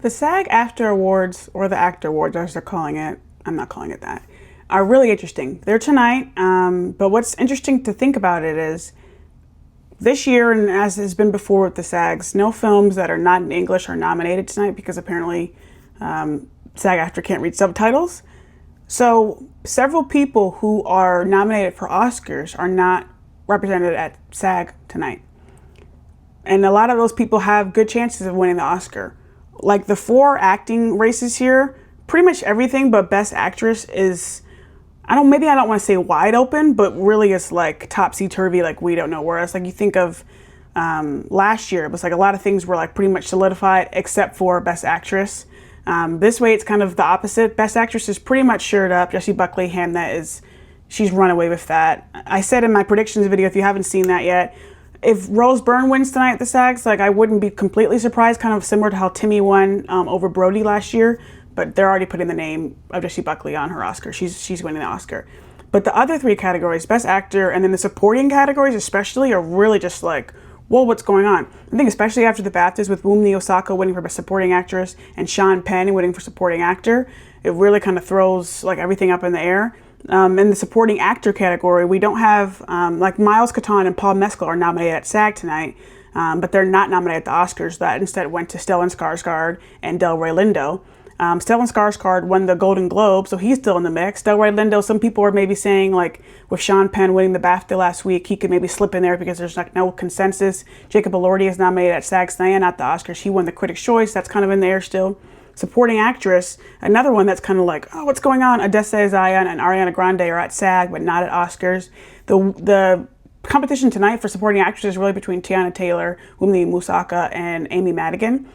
The SAG After Awards, or the Actor Awards as they're calling it, I'm not calling it that, are really interesting. They're tonight, but what's interesting to think about it is this year, and as has been before with the SAGs, no films that are not in English are nominated tonight because apparently SAG-AFTRA can't read subtitles. So several people who are nominated for Oscars are not represented at SAG tonight. And a lot of those people have good chances of winning the Oscar. Like the 4 acting races here, pretty much everything but Best Actress is, maybe I don't want to say wide open, but really it's like topsy-turvy, like we don't know. Whereas like you think of last year, it was like a lot of things were like pretty much solidified except for Best Actress. This way it's kind of the opposite. Best Actress is pretty much shored up. Jessie Buckley, Hamnet, she's run away with that. I said in my predictions video, if you haven't seen that yet, if Rose Byrne wins tonight at the SAGs, like I wouldn't be completely surprised, kind of similar to how Timmy won over Brody last year, but they're already putting the name of Jessie Buckley on her Oscar. She's winning the Oscar. But the other 3 categories, Best Actor and then the supporting categories especially, are really just like, whoa, what's going on? I think especially after the BAFTAs with Wunmi Osaka winning for Best Supporting Actress and Sean Penn winning for Supporting Actor, it really kind of throws like everything up in the air. In the supporting actor category, we don't have, like Miles Catan and Paul Mescal are nominated at SAG tonight, but they're not nominated at the Oscars. That instead went to Stellan Skarsgård and Delroy Lindo. Stellan Skarsgård won the Golden Globe, so he's still in the mix. Delroy Lindo, some people are maybe saying, like, with Sean Penn winning the BAFTA last week, he could maybe slip in there because there's like no consensus. Jacob Elordi is nominated at SAG tonight, not the Oscars. He won the Critics' Choice. That's kind of in the air still. Supporting Actress, another one that's kind of like, oh, what's going on? Odessa Zion and Ariana Grande are at SAG, but not at Oscars. The competition tonight for Supporting Actress is really between Tiana Taylor, Wunmi Osaka, and Amy Madigan.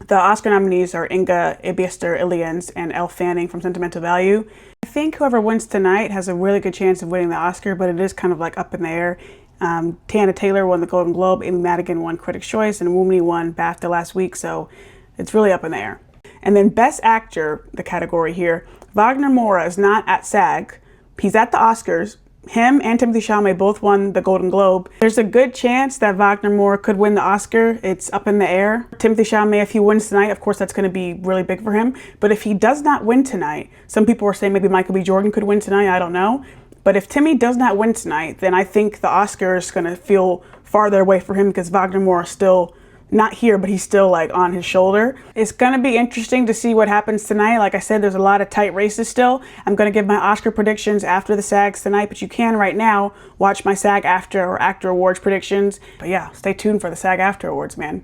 The Oscar nominees are Inga Ibister-Ilians and Elle Fanning from Sentimental Value. I think whoever wins tonight has a really good chance of winning the Oscar, but it is kind of like up in the air. Tiana Taylor won the Golden Globe, Amy Madigan won Critics' Choice, and Wunmi won BAFTA last week, so it's really up in the air. And then Best Actor, the category here, Wagner Moura is not at SAG. He's at the Oscars. Him and Timothée Chalamet both won the Golden Globe. There's a good chance that Wagner Moura could win the Oscar. It's up in the air. Timothée Chalamet, if he wins tonight, of course, that's going to be really big for him. But if he does not win tonight, some people are saying maybe Michael B. Jordan could win tonight. I don't know. But if Timmy does not win tonight, then I think the Oscar is going to feel farther away for him because Wagner Moura is still not here, but he's still like on his shoulder. It's gonna be interesting to see what happens tonight. Like I said, there's a lot of tight races still. I'm gonna give my Oscar predictions after the SAGs tonight, but you can right now watch my SAG After or Actor Awards predictions. But yeah, stay tuned for the SAG After Awards, man.